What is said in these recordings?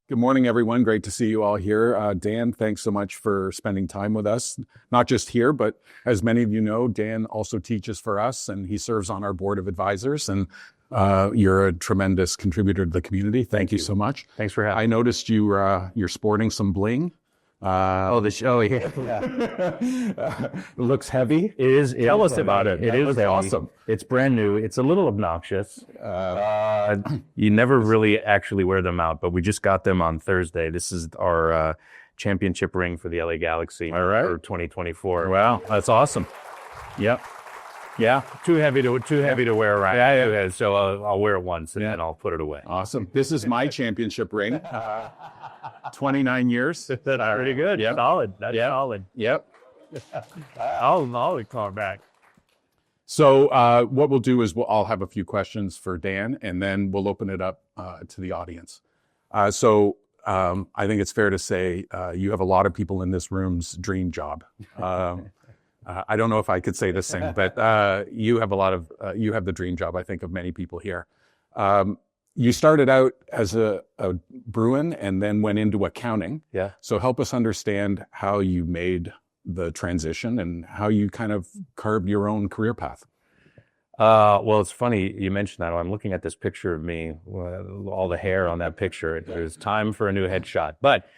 Good morning, everyone. Great to see you all here. Dan, thanks so much for spending time with us, not just here, but as many of you know, Dan also teaches for us, and he serves on our board of advisors, and you're a tremendous contributor to the community. Thank you so much. Thanks for having me. I noticed you're sporting some bling. The show, yeah. It looks heavy. It is. Tell us about it. It is heavy. Awesome. It's brand new. It's a little obnoxious. You never really actually wear them out, but we just got them on Thursday. This is our championship ring for the LA Galaxy for 2024. Wow, that's awesome. Yep. Yeah, too heavy to wear around. Yeah. So I'll wear it once and then I'll put it away. Awesome. This is my championship ring. 29 years. That's pretty good. Yep. Solid. That's solid. Yep. I'll call back. So what we'll do is I'll have a few questions for Dan, and then we'll open it up to the audience. I think it's fair to say you have a lot of people in this room's dream job. I don't know if I could say the same, but you have you have the dream job, I think, of many people here. You started out as a Bruin and then went into accounting. Yeah. So help us understand how you made the transition and how you kind of carved your own career path. Well, it's funny you mentioned that. I'm looking at this picture of me, all the hair on that picture. It was time for a new headshot. But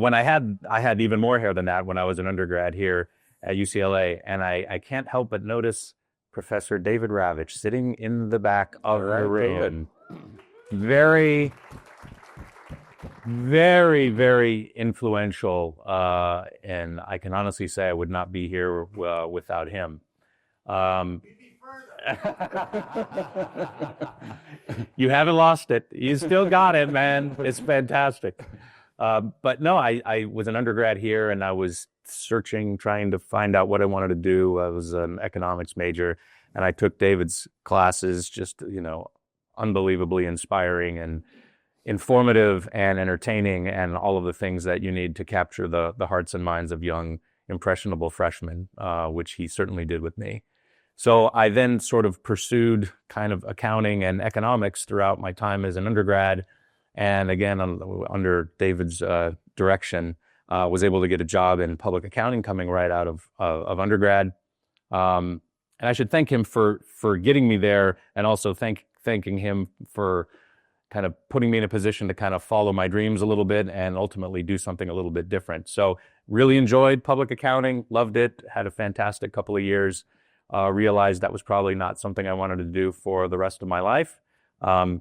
when I had even more hair than that when I was an undergrad here at UCLA, and I can't help but notice Professor David Ravitch sitting in the back of the room. Very, very, very influential, and I can honestly say I would not be here without him. You haven't lost it. You still got it, man. It's fantastic. But no, I was an undergrad here, and I was searching, trying to find out what I wanted to do. I was an economics major, and I took David's classes, just, unbelievably inspiring and informative and entertaining, and all of the things that you need to capture the hearts and minds of young, impressionable freshmen, which he certainly did with me. So I then sort of pursued kind of accounting and economics throughout my time as an undergrad. And again, under David's direction, was able to get a job in public accounting coming right out of undergrad. And I should thank him for getting me there, and also thanking him for kind of putting me in a position to kind of follow my dreams a little bit and ultimately do something a little bit different. So really enjoyed public accounting, loved it, had a fantastic couple of years, realized that was probably not something I wanted to do for the rest of my life.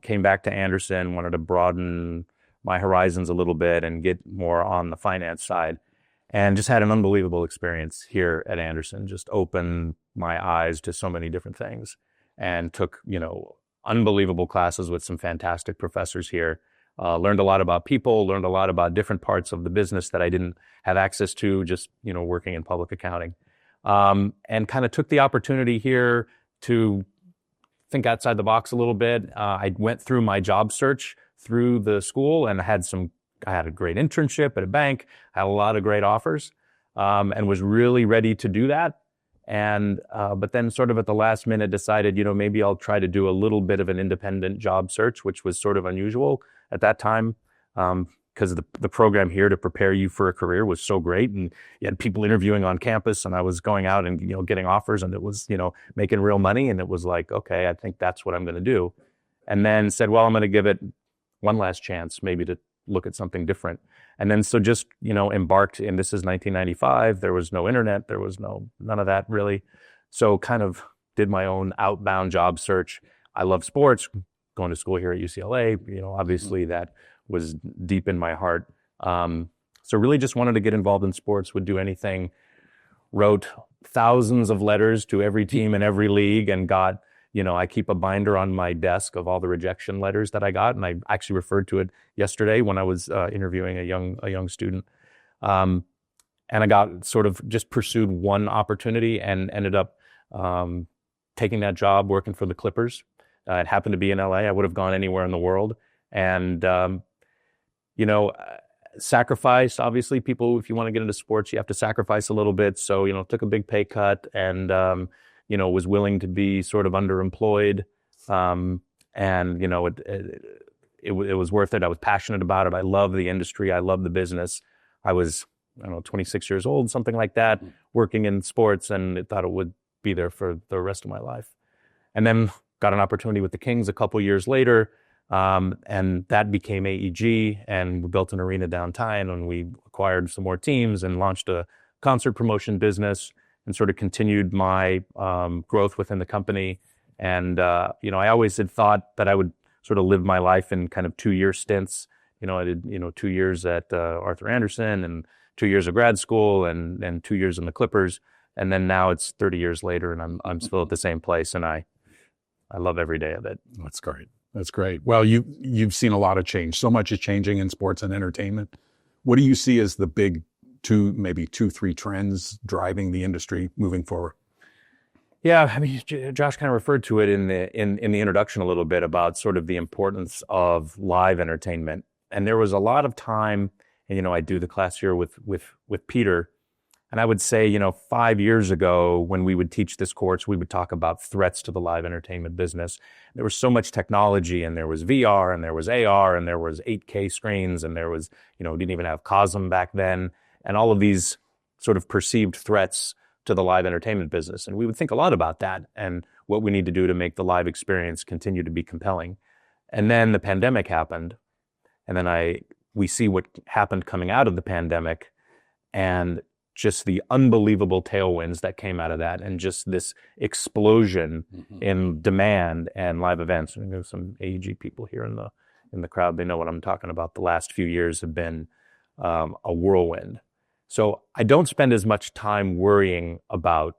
Came back to Anderson, wanted to broaden my horizons a little bit and get more on the finance side, and just had an unbelievable experience here at Anderson. Just opened my eyes to so many different things, and took, unbelievable classes with some fantastic professors here. Learned a lot about people, learned a lot about different parts of the business that I didn't have access to just, working in public accounting. And kind of took the opportunity here to think outside the box a little bit. I went through my job search through the school and I had a great internship at a bank, had a lot of great offers, and was really ready to do that. And, but then sort of at the last minute decided, maybe I'll try to do a little bit of an independent job search, which was sort of unusual at that time. Because the program here to prepare you for a career was so great, and you had people interviewing on campus, and I was going out and getting offers, and it was making real money, and it was like, okay, I think that's what I'm going to do. And then said, well, I'm going to give it one last chance, maybe to look at something different. And then so just embarked, and this is 1995. There was no internet, there was none of that really. So kind of did my own outbound job search. I love sports, going to school here at UCLA. Obviously that was deep in my heart. So really just wanted to get involved in sports, would do anything, wrote thousands of letters to every team in every league, and got, I keep a binder on my desk of all the rejection letters that I got. And I actually referred to it yesterday when I was interviewing a young student. And I got sort of just pursued one opportunity and ended up taking that job working for the Clippers. It happened to be in LA. I would have gone anywhere in the world. And, sacrificed, obviously people, if you want to get into sports, you have to sacrifice a little bit. So, took a big pay cut and, was willing to be sort of underemployed. And, it was worth it. I was passionate about it. I love the industry. I love the business. I was, I don't know, 26 years old, something like that, working in sports, and I thought it would be there for the rest of my life. And then got an opportunity with the Kings a couple years later, and that became AEG, and we built an arena downtown, and we acquired some more teams and launched a concert promotion business and sort of continued my growth within the company. And, you know, I always had thought that I would sort of live my life in kind of 2-year stints. You know, I did, 2 years at Arthur Anderson and 2 years of grad school and 2 years in the Clippers. And then now it's 30 years later and I'm still at the same place, and I love every day of it. That's great. That's great. Well, you've seen a lot of change. So much is changing in sports and entertainment. What do you see as the big maybe 2-3 trends driving the industry moving forward? Yeah, I mean, Josh kind of referred to it in the introduction a little bit about sort of the importance of live entertainment. And there was a lot of time, and I do the class here with Peter, and I would say 5 years ago when we would teach this course, we would talk about threats to the live entertainment business. There was so much technology, and there was VR, and there was AR, and there was 8K screens, and there was didn't even have COSM back then, and all of these sort of perceived threats to the live entertainment business. And we would think a lot about that and what we need to do to make the live experience continue to be compelling. And then the pandemic happened. And then we see what happened coming out of the pandemic and just the unbelievable tailwinds that came out of that, and just this explosion in demand and live events. And there's some AEG people here in the crowd. They know what I'm talking about. The last few years have been a whirlwind. So I don't spend as much time worrying about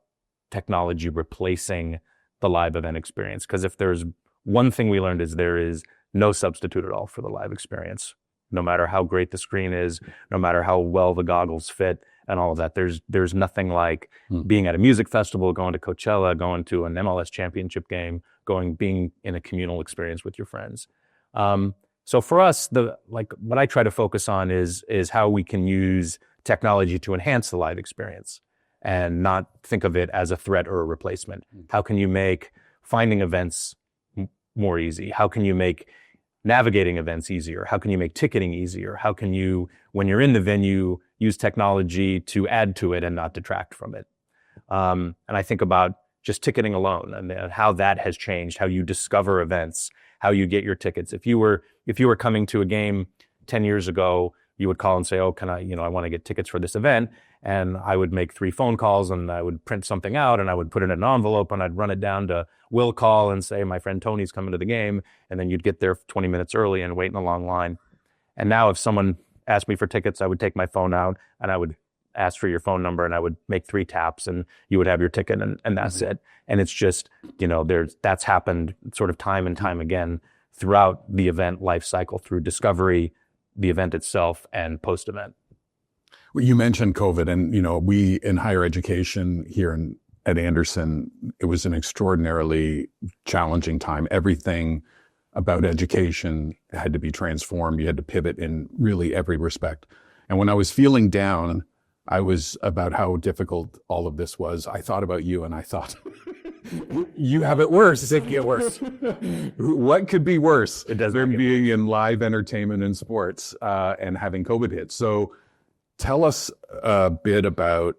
technology replacing the live event experience, because if there's one thing we learned is there is no substitute at all for the live experience. No matter how great the screen is, no matter how well the goggles fit and all of that, there's nothing like being at a music festival, going to Coachella, going to an MLS championship game, being in a communal experience with your friends. So for us, what I try to focus on is how we can use technology to enhance the live experience and not think of it as a threat or a replacement. How can you make finding events more easy? How can you make navigating events easier? How can you make ticketing easier? How can you, when you're in the venue, use technology to add to it and not detract from it? And I think about just ticketing alone and how that has changed, how you discover events, how you get your tickets. If you were coming to a game 10 years ago, you would call and say, oh, can I want to get tickets for this event. And I would make 3 phone calls, and I would print something out, and I would put it in an envelope, and I'd run it down to Will Call and say, my friend Tony's coming to the game. And then you'd get there 20 minutes early and wait in a long line. And now if someone asked me for tickets, I would take my phone out and I would ask for your phone number, and I would make 3 taps, and you would have your ticket, and that's it. And it's just, that's happened sort of time and time again throughout the event life cycle, through discovery, the event itself, and post-event. Well, you mentioned COVID, and we in higher education here at Anderson, it was an extraordinarily challenging time. Everything about education had to be transformed. You had to pivot in really every respect. And when I was feeling down, I was about how difficult all of this was. I thought about you, and I thought, you have it worse. It get worse. What could be worse than being in live entertainment and sports and having COVID hit? So tell us a bit about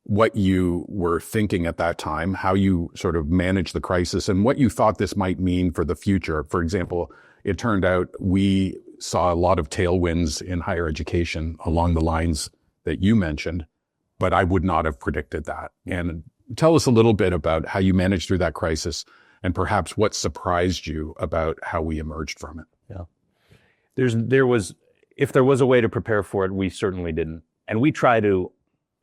what you were thinking at that time, how you sort of managed the crisis, and what you thought this might mean for the future. For example, it turned out we saw a lot of tailwinds in higher education along the lines that you mentioned, but I would not have predicted that. And tell us a little bit about how you managed through that crisis, and perhaps what surprised you about how we emerged from it. Yeah. If there was a way to prepare for it, we certainly didn't. And we try to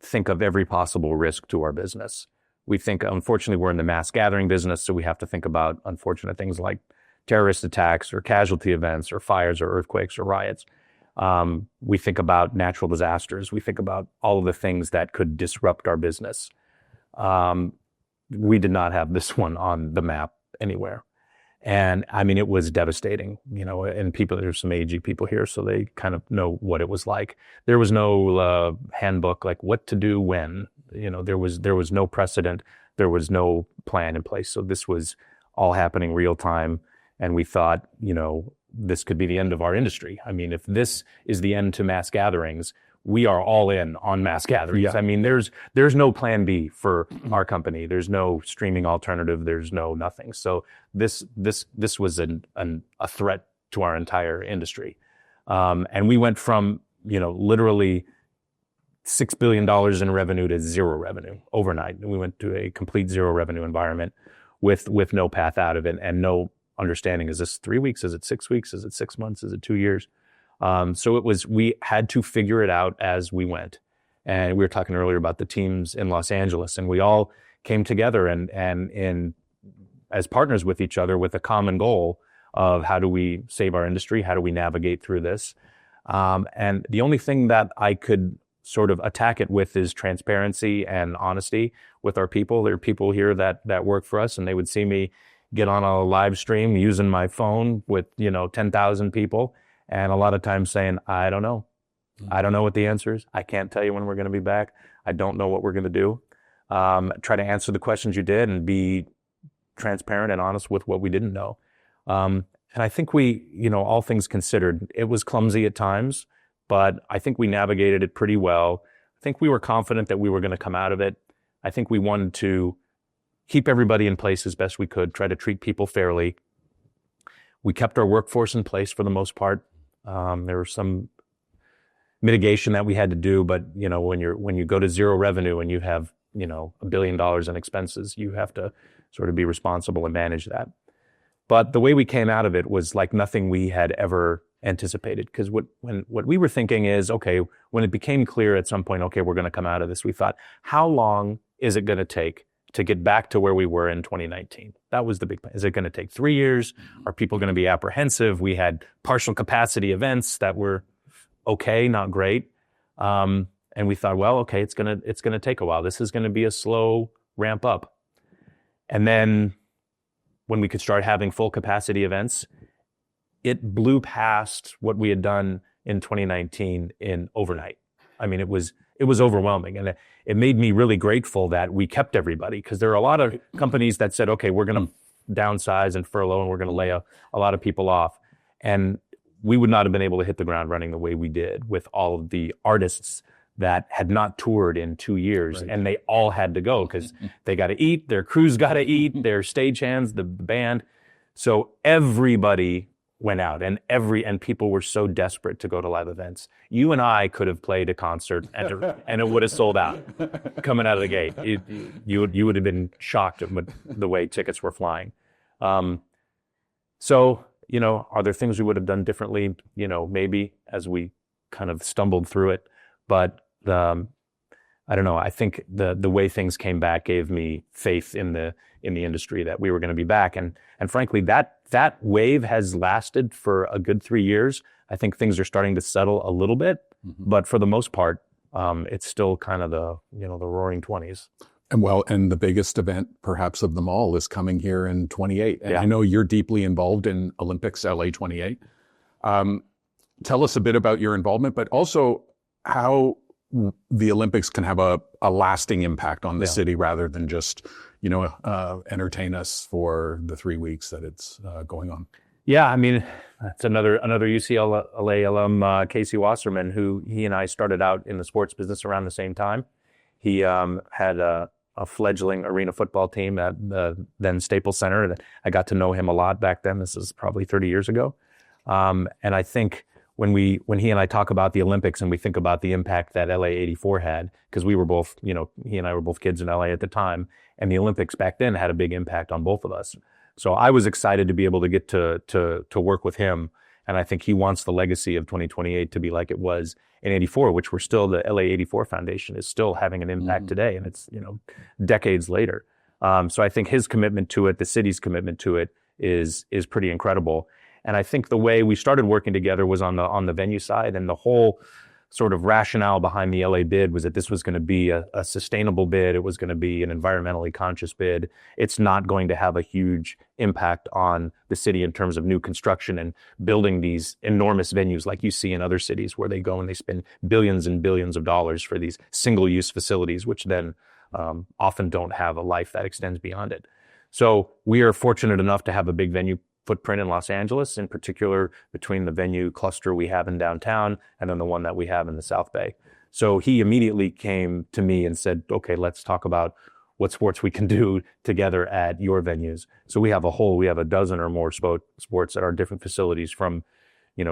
think of every possible risk to our business. We think, unfortunately, we're in the mass gathering business, so we have to think about unfortunate things like terrorist attacks or casualty events or fires or earthquakes or riots. We think about natural disasters. We think about all of the things that could disrupt our business. We did not have this one on the map anywhere. And I mean, it was devastating, and there's some AEG people here, so they kind of know what it was like. There was no handbook, like what to do when, there was no precedent. There was no plan in place. So this was all happening real time. And we thought, this could be the end of our industry. I mean, if this is the end to mass gatherings, we are all in on mass gatherings. Yeah. I mean, there's no plan B for our company. There's no streaming alternative. There's no nothing. So this was a threat to our entire industry. And we went from, literally $6 billion in revenue to zero revenue overnight. And we went to a complete zero revenue environment with no path out of it and no understanding. Is this 3 weeks? Is it 6 weeks? Is it 6 months? Is it 2 years? So we had to figure it out as we went. And we were talking earlier about the teams in Los Angeles, and we all came together and as partners with each other with a common goal of how do we save our industry? How do we navigate through this? And the only thing that I could sort of attack it with is transparency and honesty with our people. There are people here that work for us, and they would see me get on a live stream using my phone with, 10,000 people. And a lot of times saying, I don't know. I don't know what the answer is. I can't tell you when we're going to be back. I don't know what we're going to do. Try to answer the questions you did and be transparent and honest with what we didn't know. And I think we, all things considered, it was clumsy at times, but I think we navigated it pretty well. I think we were confident that we were going to come out of it. I think we wanted to keep everybody in place as best we could, try to treat people fairly. We kept our workforce in place for the most part. There was some mitigation that we had to do, but when you go to zero revenue and you have $1 billion in expenses, you have to sort of be responsible and manage that. But the way we came out of it was like nothing we had ever anticipated. Because what we were thinking is, okay, when it became clear at some point, okay, we're going to come out of this, we thought, how long is it going to take to get back to where we were in 2019? That was the big plan. Is it going to take 3 years? Are people going to be apprehensive? We had partial capacity events that were okay, not great. And we thought, well, okay, it's going to take a while. This is going to be a slow ramp up. And then when we could start having full capacity events, it blew past what we had done in 2019 in overnight. I mean, it was overwhelming. And it made me really grateful that we kept everybody, because there are a lot of companies that said, okay, we're going to downsize and furlough and we're going to lay a lot of people off. And we would not have been able to hit the ground running the way we did with all of the artists that had not toured in 2 years. Right. And they all had to go because they got to eat, their crews got to eat, their stagehands, the band. So everybody went out, and people were so desperate to go to live events. You and I could have played a concert and it would have sold out coming out of the gate. You would have been shocked at the way tickets were flying. So, are there things we would have done differently? Maybe as we kind of stumbled through it, but I don't know. I think the way things came back gave me faith in the industry that we were going to be back. And frankly, that wave has lasted for a good 3 years. I think things are starting to settle a little bit, but for the most part, it's still kind of the roaring 20s. And the biggest event perhaps of them all is coming here in 28. And yeah. I know you're deeply involved in Olympics LA 28. Tell us a bit about your involvement, but also how the Olympics can have a lasting impact on the city rather than just, entertain us for the 3 weeks that it's going on. Yeah, I mean, that's another UCLA alum, Casey Wasserman, he and I started out in the sports business around the same time. He had a fledgling arena football team at the then Staples Center, and I got to know him a lot back then. This is probably 30 years ago. And I think when he and I talk about the Olympics and we think about the impact that LA 84 had, because we were both, he and I were both kids in LA at the time, and the Olympics back then had a big impact on both of us. So I was excited to be able to get to work with him. And I think he wants the legacy of 2028 to be like it was in 84, which we're still, the LA 84 Foundation is still having an impact today. And it's, decades later. So I think his commitment to it, the city's commitment to it is pretty incredible. And I think the way we started working together was on the venue side, and the whole sort of rationale behind the LA bid was that this was going to be a sustainable bid. It was going to be an environmentally conscious bid. It's not going to have a huge impact on the city in terms of new construction and building these enormous venues like you see in other cities where they go and they spend billions and billions of dollars for these single-use facilities, which then often don't have a life that extends beyond it. So we are fortunate enough to have a big venue footprint in Los Angeles, in particular between the venue cluster we have in downtown and then the one that we have in the South Bay. So he immediately came to me and said, okay, let's talk about what sports we can do together at your venues. So we have a dozen or more sports at our different facilities, from,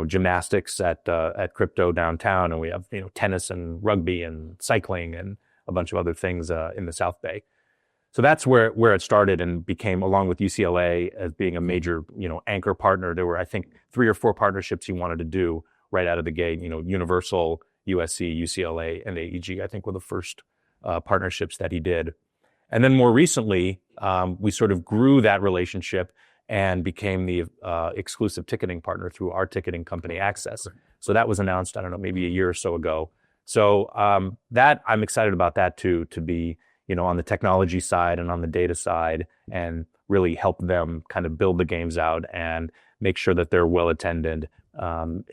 gymnastics at Crypto downtown, and we have, tennis and rugby and cycling and a bunch of other things in the South Bay. So that's where it started and became, along with UCLA as being a major, anchor partner. There were, I think, 3 or 4 partnerships he wanted to do right out of the gate. Universal, USC, UCLA, and AEG, I think, were the first partnerships that he did. And then more recently, we sort of grew that relationship and became the exclusive ticketing partner through our ticketing company, Access. Right. So that was announced, I don't know, maybe a year or so ago. So that I'm excited about that too, to be, on the technology side and on the data side, and really help them kind of build the games out and make sure that they're well attended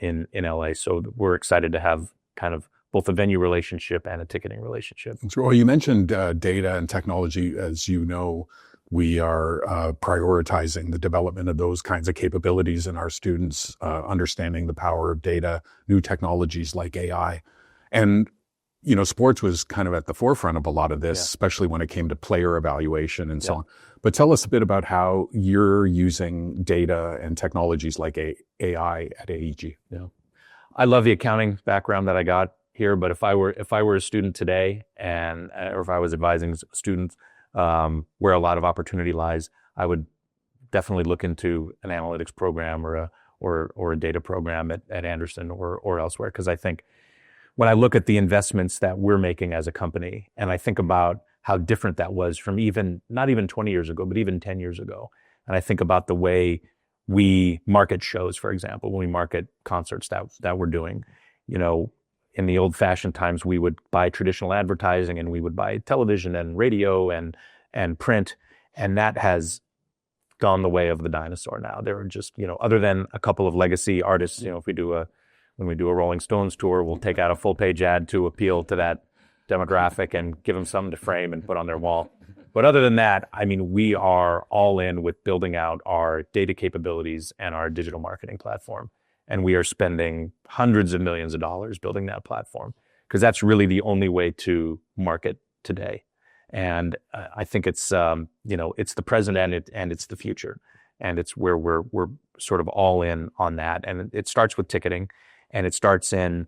in LA. So we're excited to have kind of both a venue relationship and a ticketing relationship. Well, you mentioned data and technology. As you know, we are prioritizing the development of those kinds of capabilities in our students, understanding the power of data, new technologies like AI. And sports was kind of at the forefront of a lot of this, especially when it came to player evaluation and so on. But tell us a bit about how you're using data and technologies like AI at AEG. Yeah, I love the accounting background that I got here, but if I were a student today, or if I was advising students where a lot of opportunity lies, I would definitely look into an analytics program or a data program at Anderson or elsewhere, because I think, when I look at the investments that we're making as a company, and I think about how different that was from not even 20 years ago, but even 10 years ago. And I think about the way we market shows, for example, when we market concerts that we're doing. In the old fashioned times, we would buy traditional advertising, and we would buy television and radio and print. And that has gone the way of the dinosaur now. There are just, other than a couple of legacy artists, if when we do a Rolling Stones tour, we'll take out a full page ad to appeal to that demographic and give them something to frame and put on their wall. But other than that, I mean, we are all in with building out our data capabilities and our digital marketing platform. And we are spending hundreds of millions of dollars building that platform, because that's really the only way to market today. And I think it's, it's the present and it's the future. And it's where we're sort of all in on that. And it starts with ticketing. And it starts in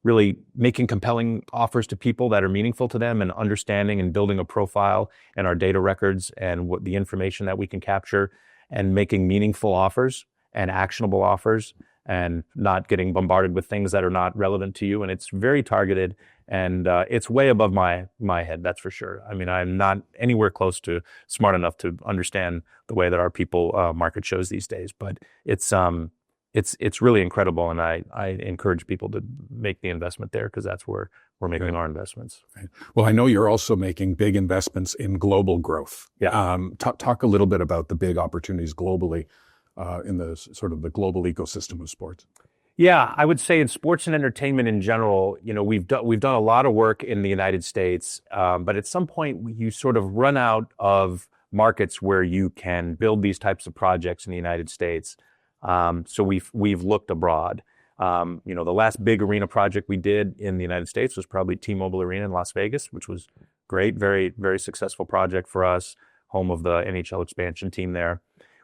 really making compelling offers to people that are meaningful to them, and understanding and building a profile and our data records and what the information that we can capture, and making meaningful offers and actionable offers, and not getting bombarded with things that are not relevant to you. And it's very targeted, and it's way above my head, that's for sure. I mean, I'm not anywhere close to smart enough to understand the way that our people market shows these days, but it's really incredible, and I encourage people to make the investment there, because that's where we're making our investments. Okay. Well, I know you're also making big investments in global growth. Yeah. Talk a little bit about the big opportunities globally in the sort of the global ecosystem of sports. Yeah, I would say in sports and entertainment in general, we've done a lot of work in the United States, but at some point you sort of run out of markets where you can build these types of projects in the United States. So we've looked abroad. The last big arena project we did in the United States was probably T-Mobile Arena in Las Vegas, which was great, very, very successful project for us, home of the NHL expansion team there.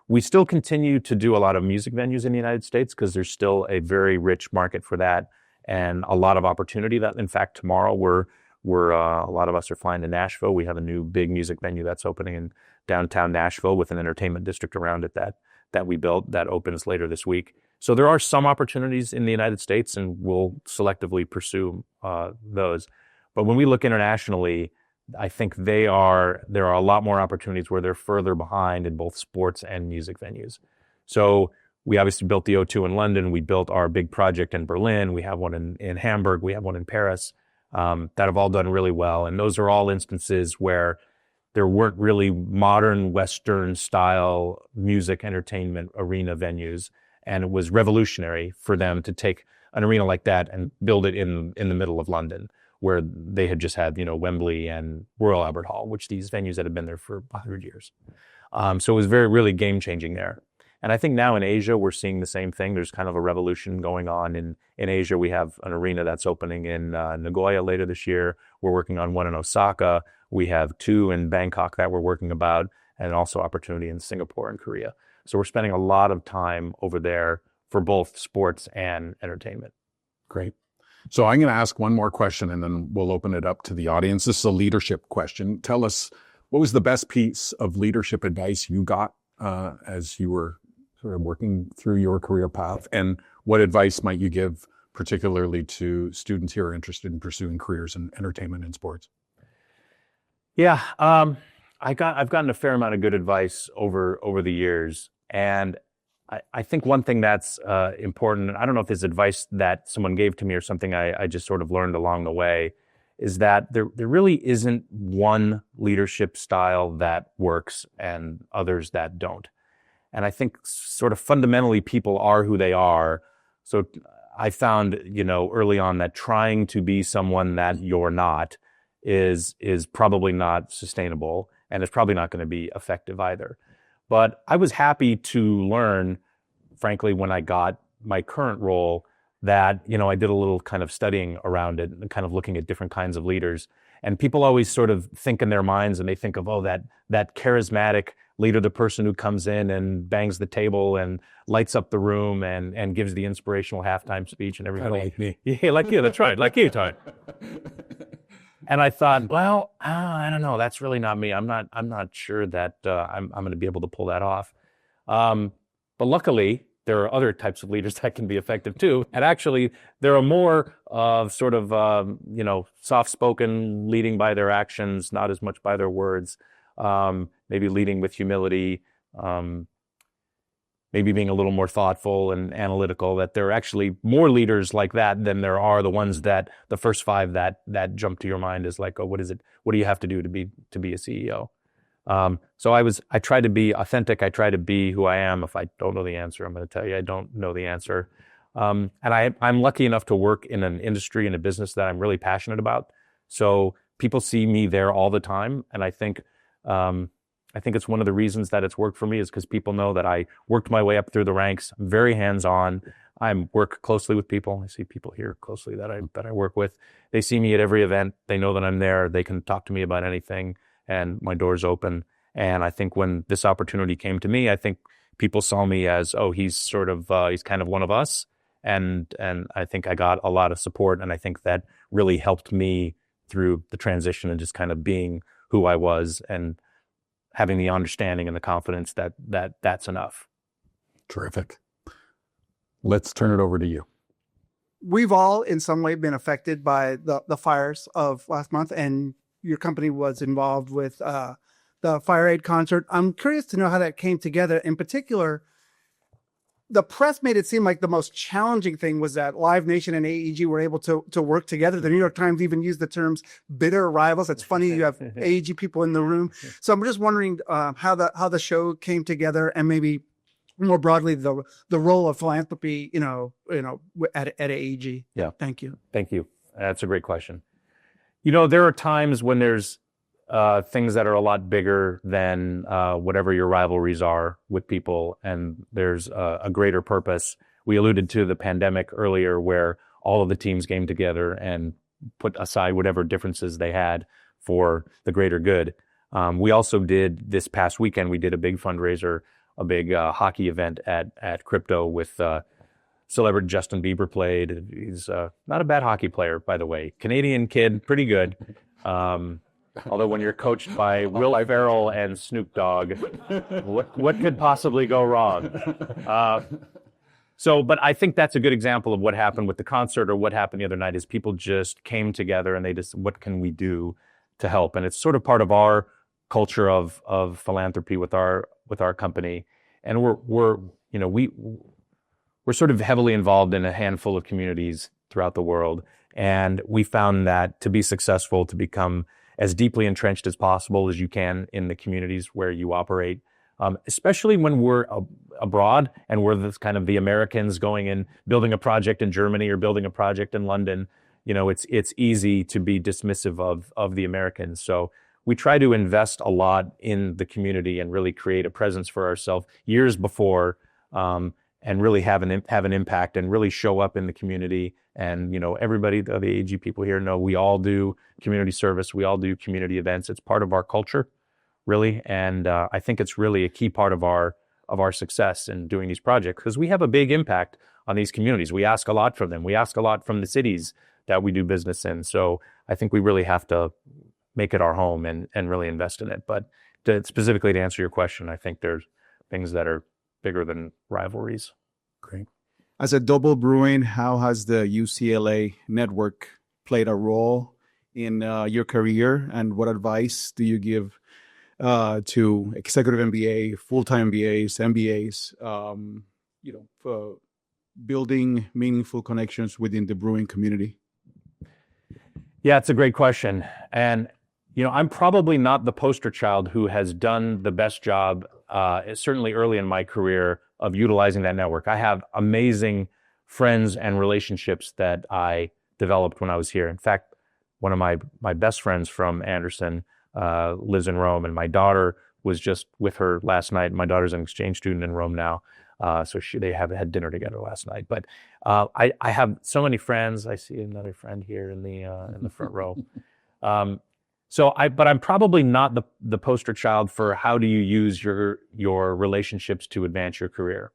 We still continue to do a lot of music venues in the United States, because there's still a very rich market for that, and a lot of opportunity. That, in fact, tomorrow we're a lot of us are flying to Nashville. We have a new big music venue that's opening in downtown Nashville with an entertainment district around it that we built, that opens later this week. So there are some opportunities in the United States, and we'll selectively pursue those. But when we look internationally, I think there are a lot more opportunities where they're further behind in both sports and music venues. So we obviously built the O2 in London. We built our big project in Berlin. We have one in Hamburg. We have one in Paris that have all done really well. And those are all instances where there weren't really modern Western style music entertainment arena venues. And it was revolutionary for them to take an arena like that and build it in the middle of London, where they had just had, Wembley and Royal Albert Hall, which these venues that had been there for 100 years. So it was really game changing there. And I think now in Asia, we're seeing the same thing. There's kind of a revolution going on in Asia. We have an arena that's opening in Nagoya later this year. We're working on one in Osaka. We have 2 in Bangkok that we're working about, and also opportunity in Singapore and Korea. So we're spending a lot of time over there for both sports and entertainment. Great. So I'm going to ask one more question and then we'll open it up to the audience. This is a leadership question. Tell us, what was the best piece of leadership advice you got as you were sort of working through your career path? And what advice might you give particularly to students who are interested in pursuing careers in entertainment and sports? Yeah, I've gotten a fair amount of good advice over the years. And I think one thing that's important, and I don't know if this advice that someone gave to me or something I just sort of learned along the way, is that there really isn't one leadership style that works and others that don't. And I think sort of fundamentally people are who they are. So I found, early on that trying to be someone that you're not is probably not sustainable, and it's probably not going to be effective either. But I was happy to learn, frankly, when I got my current role, that, I did a little kind of studying around it and kind of looking at different kinds of leaders. And people always sort of think in their minds, and they think of, that charismatic leader, the person who comes in and bangs the table and lights up the room and gives the inspirational halftime speech and everything. Like me. Yeah, like you, that's right, like you, Todd. And I thought, well, I don't know. That's really not me. I'm not sure that I'm going to be able to pull that off. But luckily, there are other types of leaders that can be effective too. And actually, there are more of sort of soft-spoken, leading by their actions, not as much by their words. Maybe leading with humility. Maybe being a little more thoughtful and analytical, that there are actually more leaders like that than there are the ones that the first 5 that jump to your mind is like, oh, what is it? What do you have to do to be a CEO? So I try to be authentic. I try to be who I am. If I don't know the answer, I'm going to tell you I don't know the answer. And I'm lucky enough to work in an industry and a business that I'm really passionate about. So people see me there all the time. And I think it's one of the reasons that it's worked for me is because people know that I worked my way up through the ranks. I'm very hands-on. I work closely with people. I see people here closely that I work with. They see me at every event. They know that I'm there. They can talk to me about anything, and my door's open. And I think when this opportunity came to me, I think people saw me as, oh, he's kind of one of us. And I think I got a lot of support, and I think that really helped me through the transition and just kind of being who I was and having the understanding and the confidence that that's enough. Terrific. Let's turn it over to you. We've all in some way been affected by the fires of last month, and your company was involved with the Fire Aid concert. I'm curious to know how that came together. In particular, the press made it seem like the most challenging thing was that Live Nation and AEG were able to work together. The New York Times even used the terms bitter rivals. It's funny you have AEG people in the room. So I'm just wondering how the show came together, and maybe more broadly the role of philanthropy, at AEG. Yeah. Thank you. Thank you. That's a great question. There are times when there's things that are a lot bigger than whatever your rivalries are with people, and there's a greater purpose. We alluded to the pandemic earlier, where all of the teams came together and put aside whatever differences they had for the greater good. We also did, this past weekend, we did a big fundraiser, a big hockey event at Crypto with celebrity Justin Bieber played. He's not a bad hockey player, by the way. Canadian kid, pretty good. Although when you're coached by Will Ferrell and Snoop Dogg, what could possibly go wrong? But I think that's a good example of what happened with the concert, or what happened the other night, is people just came together and they just, what can we do to help? And it's sort of part of our culture of philanthropy with our company. And we're sort of heavily involved in a handful of communities throughout the world. And we found that to be successful, to become as deeply entrenched as possible as you can in the communities where you operate, especially when we're abroad and we're this kind of the Americans going and building a project in Germany or building a project in London. It's easy to be dismissive of the Americans. So we try to invest a lot in the community and really create a presence for ourselves years before and really have an impact and really show up in the community. And, everybody, the AEG people here know we all do community service. We all do community events. It's part of our culture, really. And I think it's really a key part of our success in doing these projects, because we have a big impact on these communities. We ask a lot from them. We ask a lot from the cities that we do business in. So I think we really have to make it our home and really invest in it. But specifically to answer your question, I think there's things that are bigger than rivalries. Great. As a double Bruin, how has the UCLA network played a role in your career, and what advice do you give to executive MBA, full-time MBAs, for building meaningful connections within the Bruin community? Yeah, it's a great question. And, I'm probably not the poster child who has done the best job, certainly early in my career, of utilizing that network. I have amazing friends and relationships that I developed when I was here. In fact, one of my best friends from Anderson lives in Rome, and my daughter was just with her last night. My daughter's an exchange student in Rome now, so they had dinner together last night. But I have so many friends. I see another friend here in the front row. But I'm probably not the poster child for how do you use your relationships to advance your career.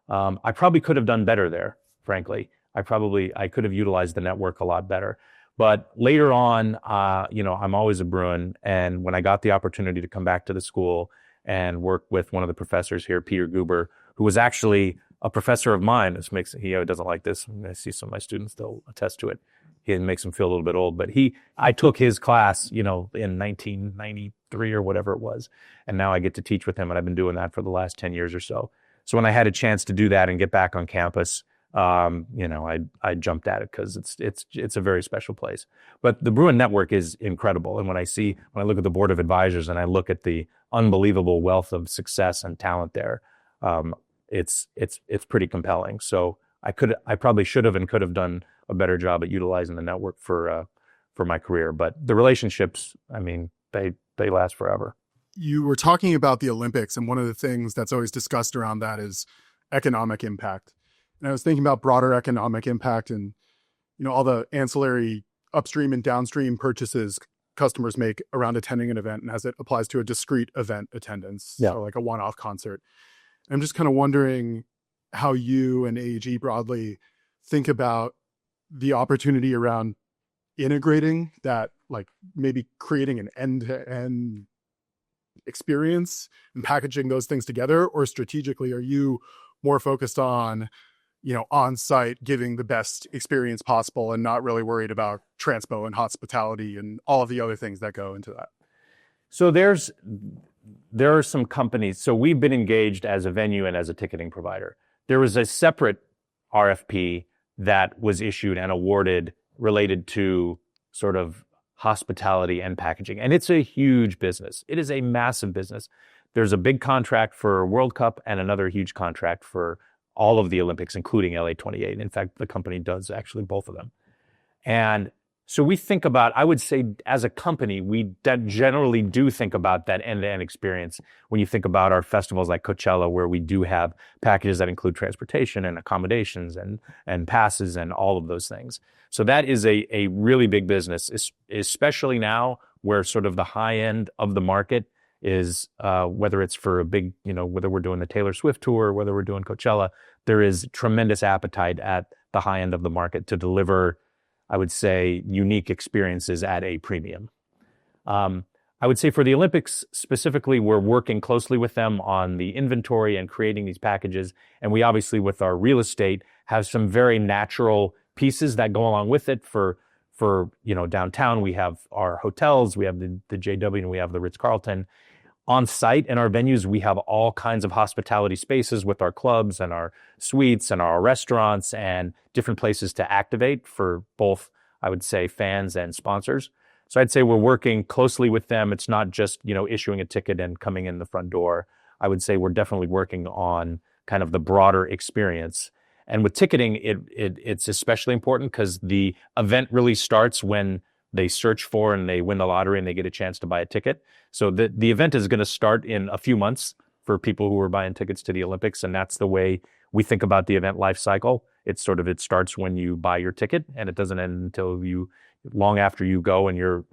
I probably could have done better there, frankly. I could have utilized the network a lot better. But later on, I'm always a Bruin. And when I got the opportunity to come back to the school and work with one of the professors here, Peter Guber, who was actually a professor of mine. He doesn't like this. I see some of my students, they'll attest to it. It makes him feel a little bit old, but I took his class, in 1993 or whatever it was. And now I get to teach with him, and I've been doing that for the last 10 years or so. So when I had a chance to do that and get back on campus, I jumped at it, because it's a very special place. But the Bruin network is incredible. And when I look at the board of advisors and I look at the unbelievable wealth of success and talent there, it's pretty compelling. So I probably should have and could have done a better job at utilizing the network for my career. But the relationships, they last forever. You were talking about the Olympics, and one of the things that's always discussed around that is economic impact. And I was thinking about broader economic impact and, all the ancillary upstream and downstream purchases customers make around attending an event, and as it applies to a discrete event attendance, so like a one-off concert. I'm just kind of wondering how you and AEG broadly think about the opportunity around integrating that, like maybe creating an end-to-end experience and packaging those things together, or strategically, are you more focused on, on site, giving the best experience possible and not really worried about transpo and hospitality and all of the other things that go into that? So there are some companies. So we've been engaged as a venue and as a ticketing provider. There was a separate RFP that was issued and awarded related to sort of hospitality and packaging. And it's a huge business. It is a massive business. There's a big contract for World Cup and another huge contract for all of the Olympics, including LA 28. In fact, the company does actually both of them. And so we think about, I would say as a company, we generally do think about that end-to-end experience. When you think about our festivals like Coachella, where we do have packages that include transportation and accommodations and passes and all of those things. So that is a really big business, especially now where sort of the high end of the market is, whether it's for a big, whether we're doing the Taylor Swift tour, whether we're doing Coachella, there is tremendous appetite at the high end of the market to deliver, I would say, unique experiences at a premium. I would say for the Olympics specifically, we're working closely with them on the inventory and creating these packages. And we obviously, with our real estate, have some very natural pieces that go along with it. For downtown, we have our hotels, we have the JW, and we have the Ritz-Carlton. On site in our venues, we have all kinds of hospitality spaces with our clubs and our suites and our restaurants and different places to activate for both, I would say, fans and sponsors. So I'd say we're working closely with them. It's not just, issuing a ticket and coming in the front door. I would say we're definitely working on kind of the broader experience. And with ticketing, it's especially important because the event really starts when they search for and they win the lottery and they get a chance to buy a ticket. So the event is going to start in a few months for people who are buying tickets to the Olympics. And that's the way we think about the event life cycle. It starts when you buy your ticket, and it doesn't end until long after you go and you're,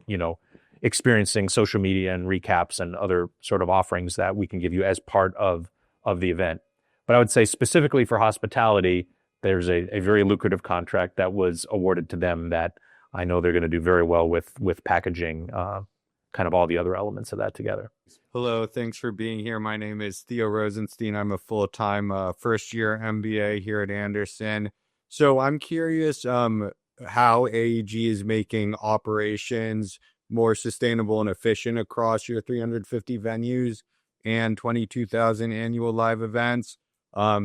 experiencing social media and recaps and other sort of offerings that we can give you as part of the event. But I would say specifically for hospitality, there's a very lucrative contract that was awarded to them that I know they're going to do very well with packaging kind of all the other elements of that together. Hello, thanks for being here. My name is Theo Rosenstein. I'm a full-time first-year MBA here at Anderson. So I'm curious how AEG is making operations more sustainable and efficient across your 350 venues and 22,000 annual live events,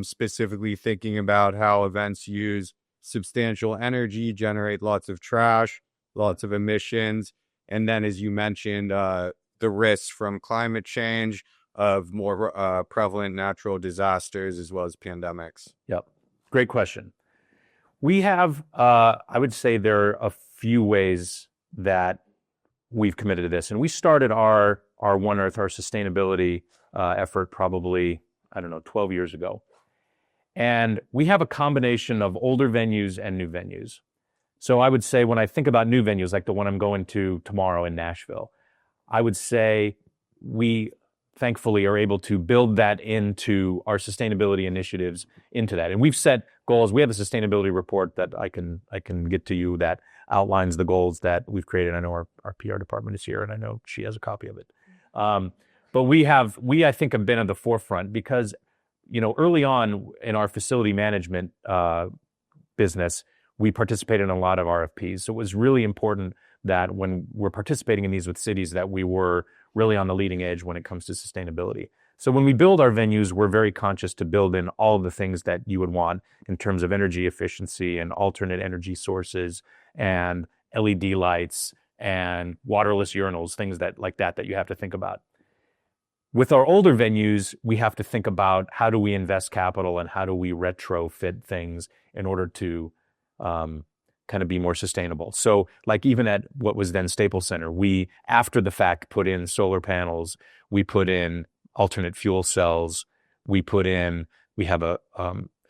specifically thinking about how events use substantial energy, generate lots of trash, lots of emissions, and then, as you mentioned, the risks from climate change, of more prevalent natural disasters as well as pandemics. Yep. Great question. We have, I would say there are a few ways that we've committed to this. And we started our One Earth, our sustainability effort probably, 12 years ago. And we have a combination of older venues and new venues. So I would say when I think about new venues, like the one I'm going to tomorrow in Nashville, I would say we thankfully are able to build that into our sustainability initiatives into that. And we've set goals. We have a sustainability report that I can get to you that outlines the goals that we've created. I know our PR department is here, and I know she has a copy of it. But we, I think, have been at the forefront because, early on in our facility management business, we participated in a lot of RFPs. So it was really important that when we're participating in these with cities, that we were really on the leading edge when it comes to sustainability. So when we build our venues, we're very conscious to build in all of the things that you would want in terms of energy efficiency and alternate energy sources and LED lights and waterless urinals, things that you have to think about. With our older venues, we have to think about how do we invest capital and how do we retrofit things in order to kind of be more sustainable. So like even at what was then Staples Center, we, after the fact, put in solar panels, we put in alternate fuel cells, we have a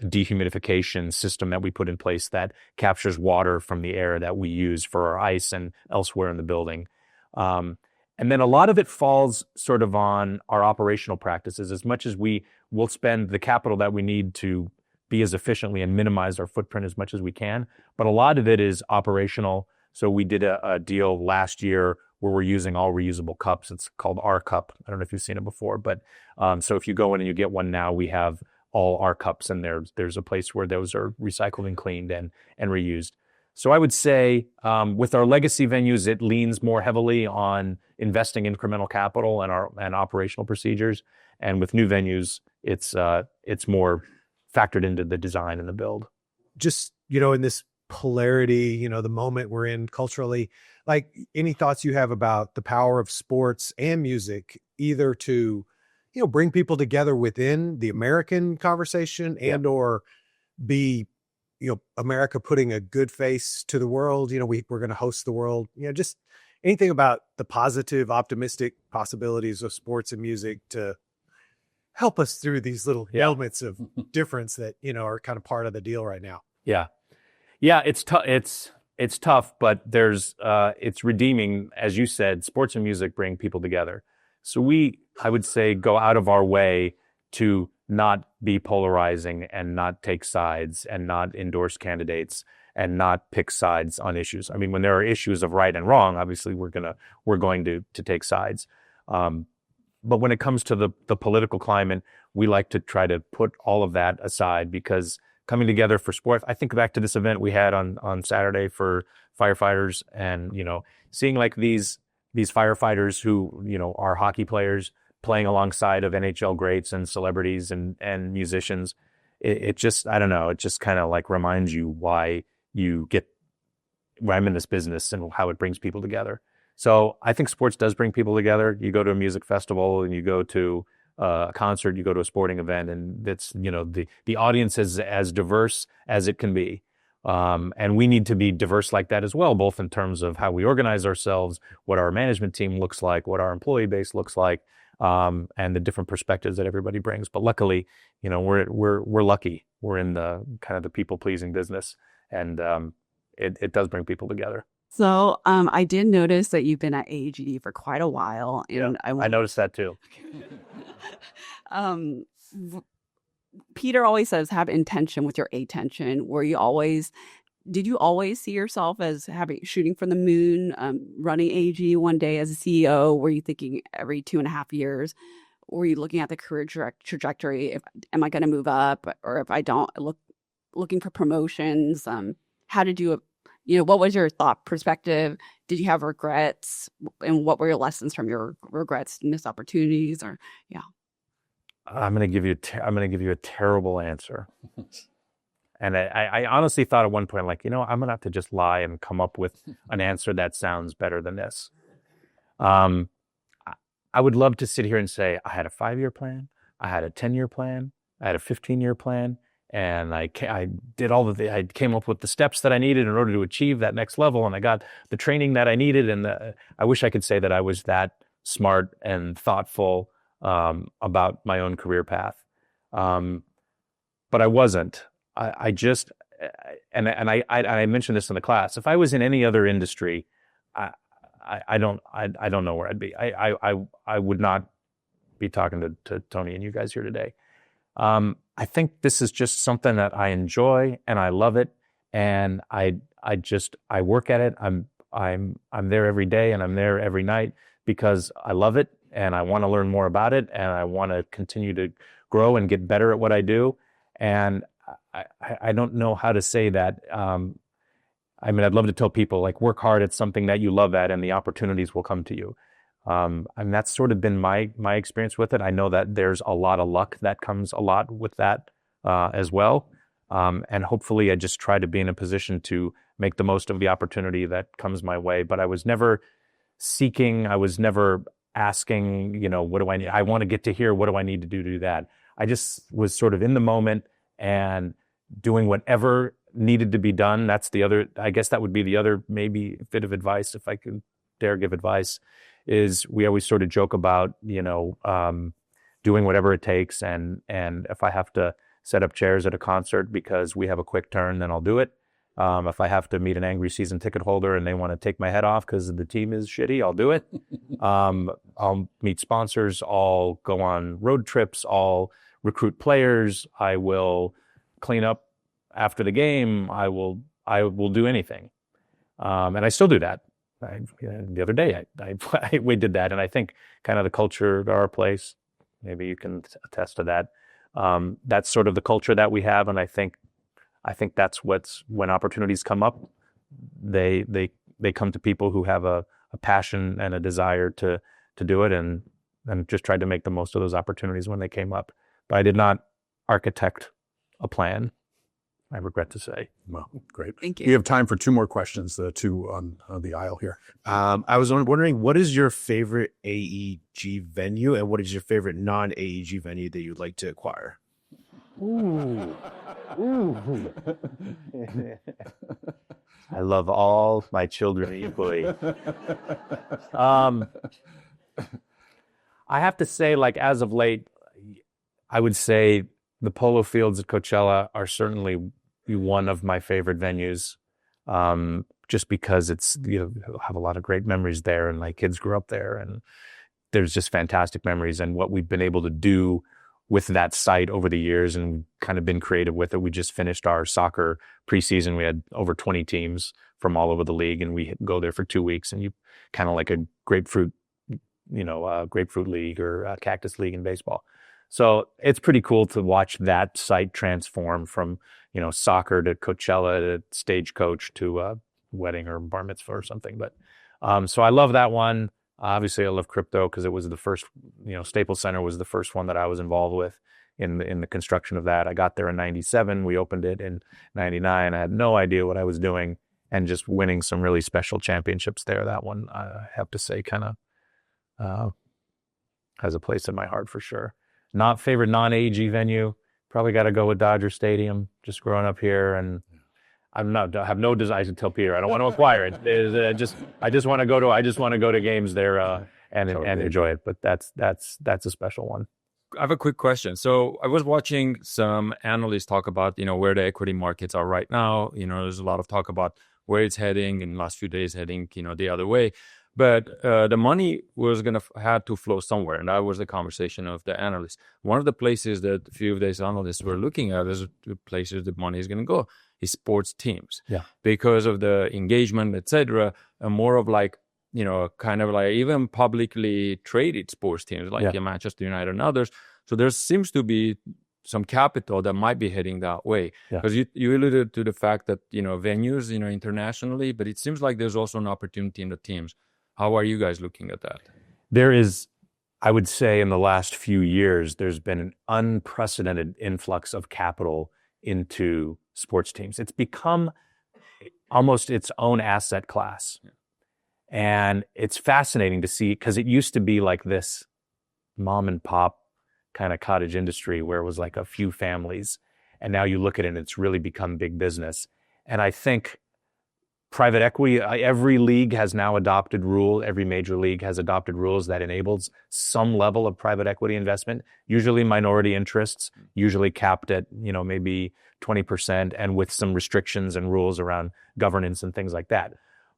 dehumidification system that we put in place that captures water from the air that we use for our ice and elsewhere in the building. And then a lot of it falls sort of on our operational practices. As much as we will spend the capital that we need to be as efficiently and minimize our footprint as much as we can, but a lot of it is operational. So we did a deal last year where we're using all reusable cups. It's called our cup. I don't know if you've seen it before, but so if you go in and you get one now, we have all our cups, and there's a place where those are recycled and cleaned and reused. So I would say with our legacy venues, it leans more heavily on investing incremental capital and operational procedures. And with new venues, it's more factored into the design and the build. Just, in this polarity, the moment we're in culturally, like any thoughts you have about the power of sports and music, either to, bring people together within the American conversation and or be, America putting a good face to the world. We're going to host the world, just anything about the positive, optimistic possibilities of sports and music to help us through these little elements of difference that, are kind of part of the deal right now. Yeah. It's tough, but it's redeeming. As you said, sports and music bring people together. So I would say, go out of our way to not be polarizing and not take sides and not endorse candidates and not pick sides on issues. I mean, when there are issues of right and wrong, obviously we're going to take sides. But when it comes to the political climate, we like to try to put all of that aside, because coming together for sport, I think back to this event we had on Saturday for firefighters, and, seeing like these firefighters who, are hockey players playing alongside of NHL greats and celebrities and musicians. It just, I don't know, it just kind of like reminds you why I'm in this business and how it brings people together. So I think sports does bring people together. You go to a music festival and you go to a concert, you go to a sporting event, and it's, the audience is as diverse as it can be. And we need to be diverse like that as well, both in terms of how we organize ourselves, what our management team looks like, what our employee base looks like. and the different perspectives that everybody brings. But luckily, we're lucky. We're in the kind of the people pleasing business, and it does bring people together. So I did notice that you've been at AEG for quite a while, and I noticed that too. Peter always says have intention with your attention. Did you always see yourself as shooting for the moon, running AEG one day as a CEO? Were you thinking every 2.5 years? Were you looking at the career trajectory? Am I going to move up, or if I don't, looking for promotions? How did you? What was your thought perspective? Did you have regrets? And what were your lessons from your regrets, missed opportunities, or I'm going to give you a terrible answer. And I honestly thought at one point, like, I'm going to have to just lie and come up with an answer that sounds better than this. I would love to sit here and say, I had a 5-year plan. I had a 10-year plan. I had a 15-year plan. And I did I came up with the steps that I needed in order to achieve that next level. And I got the training that I needed. And I wish I could say that I was that smart and thoughtful about my own career path. But I wasn't. I just, and I mentioned this in the class. If I was in any other industry, I don't know where I'd be. I would not be talking to Tony and you guys here today. I think this is just something that I enjoy and I love it, and I work at it. I'm there every day and I'm there every night because I love it and I want to learn more about it and I want to continue to grow and get better at what I do. And I don't know how to say that. I'd love to tell people, like, work hard at something that you love at and the opportunities will come to you. And that's sort of been my experience with it. I know that there's a lot of luck that comes a lot with that as well. And hopefully I just try to be in a position to make the most of the opportunity that comes my way. But I was never seeking, I was never asking, what do I need? I want to get to here. What do I need to do that? I just was sort of in the moment and doing whatever needed to be done. I guess that would be the other maybe bit of advice, if I could dare give advice, is we always sort of joke about, doing whatever it takes. And if I have to set up chairs at a concert because we have a quick turn, then I'll do it. If I have to meet an angry season ticket holder and they want to take my head off because the team is shitty, I'll do it. I'll meet sponsors. I'll go on road trips. I'll recruit players. I will clean up after the game. I will do anything. And I still do that. The other day, we did that. And I think kind of the culture at our place, maybe you can attest to that. That's sort of the culture that we have. And I think that's when opportunities come up, they come to people who have a passion and a desire to do it, and just tried to make the most of those opportunities when they came up. But I did not architect a plan, I regret to say. Well, great. Thank you. We have time for 2 more questions, the 2 on the aisle here. I was wondering, what is your favorite AEG venue and what is your favorite non-AEG venue that you'd like to acquire? Ooh. I love all my children equally. I have to say, like, as of late, I would say the polo fields at Coachella are certainly one of my favorite venues, just because it's, have a lot of great memories there, and my kids grew up there, and there's just fantastic memories. And what we've been able to do with that site over the years, and kind of been creative with it. We just finished our soccer preseason. We had over 20 teams from all over the league, and we go there for 2 weeks, and you kind of like a grapefruit league or a cactus league in baseball. So it's pretty cool to watch that site transform from, soccer to Coachella to Stagecoach to a wedding or bar mitzvah or something. But so I love that one. Obviously, I love Crypto because it was the first, Staples Center was the first one that I was involved with in the construction of that. I got there in 97. We opened it in 99. I had no idea what I was doing, and just winning some really special championships there. That one, I have to say, kind of has a place in my heart for sure. Not favorite non-AEG venue, probably got to go with Dodger Stadium. Just growing up here, and I have no desire to tell Peter I don't want to acquire it. I just want to go to games there and enjoy it. But that's a special one. I have a quick question. So I was watching some analysts talk about, where the equity markets are right now. There's a lot of talk about where it's heading in the last few days, heading, the other way. But the money was going to had to flow somewhere. And that was the conversation of the analysts. One of the places that a few of these analysts were looking at is the places the money is going to go is sports teams. Yeah. Because of the engagement, etc. And more of like, kind of like even publicly traded sports teams like Manchester United and others. So there seems to be some capital that might be heading that way. Because you alluded to the fact that, venues, internationally, but it seems like there's also an opportunity in the teams. How are you guys looking at that? There is, I would say in the last few years, there's been an unprecedented influx of capital into sports teams. It's become almost its own asset class. Yeah. And it's fascinating to see, because it used to be like this mom and pop kind of cottage industry where it was like a few families. And now you look at it and it's really become big business. And I think private equity, every league has now adopted every major league has adopted rules that enables some level of private equity investment, usually minority interests, usually capped at, maybe 20%, and with some restrictions and rules around governance and things like that.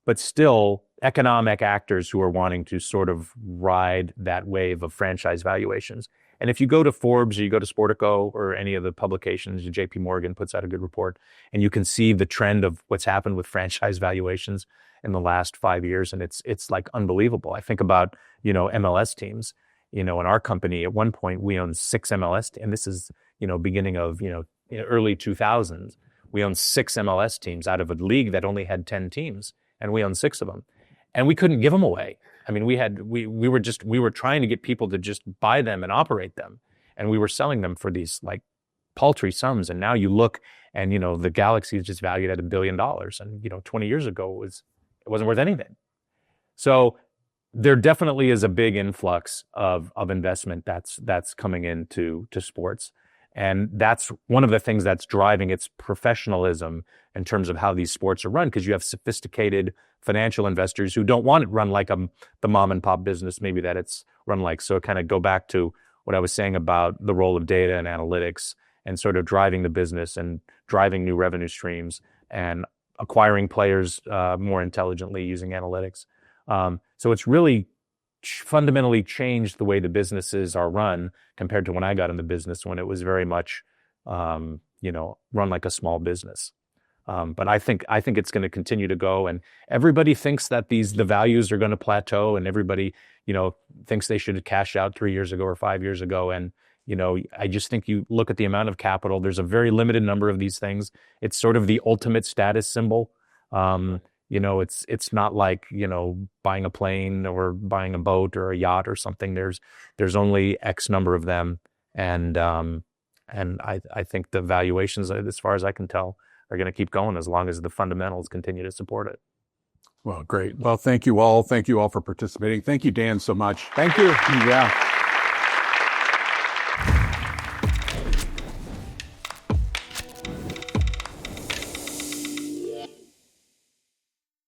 But still, economic actors who are wanting to sort of ride that wave of franchise valuations. And if you go to Forbes or you go to Sportico or any of the publications, JP Morgan puts out a good report, and you can see the trend of what's happened with franchise valuations in the last 5 years. And it's like unbelievable. I think about, MLS teams, in our company, at one point we owned 6 MLS teams, and this is, beginning of, early 2000s. We owned 6 MLS teams out of a league that only had 10 teams. And we owned 6 of them, and we couldn't give them away. I mean, we were trying to get people to just buy them and operate them, and we were selling them for these like paltry sums. And now you look, and the Galaxy is just valued at $1 billion, and 20 years ago it wasn't worth anything. So there definitely is a big influx of investment that's coming into sports. And that's one of the things that's driving its professionalism in terms of how these sports are run, because you have sophisticated financial investors who don't want it run like the mom and pop business maybe that it's run like. So kind of go back to what I was saying about the role of data and analytics and sort of driving the business and driving new revenue streams and acquiring players more intelligently using analytics. So it's really fundamentally changed the way the businesses are run compared to when I got in the business, when it was very much, run like a small business. But I think it's going to continue to go, and everybody thinks that the values are going to plateau, and everybody, thinks they should have cashed out 3 years ago or 5 years ago. And, I just think you look at the amount of capital, there's a very limited number of these things. It's sort of the ultimate status symbol. It's not like, buying a plane or buying a boat or a yacht or something. There's only X number of them. And I think the valuations, as far as I can tell, are going to keep going as long as the fundamentals continue to support it. Well, great. Well, thank you all. Thank you all for participating. Thank you, Dan, so much. Thank you. Yeah.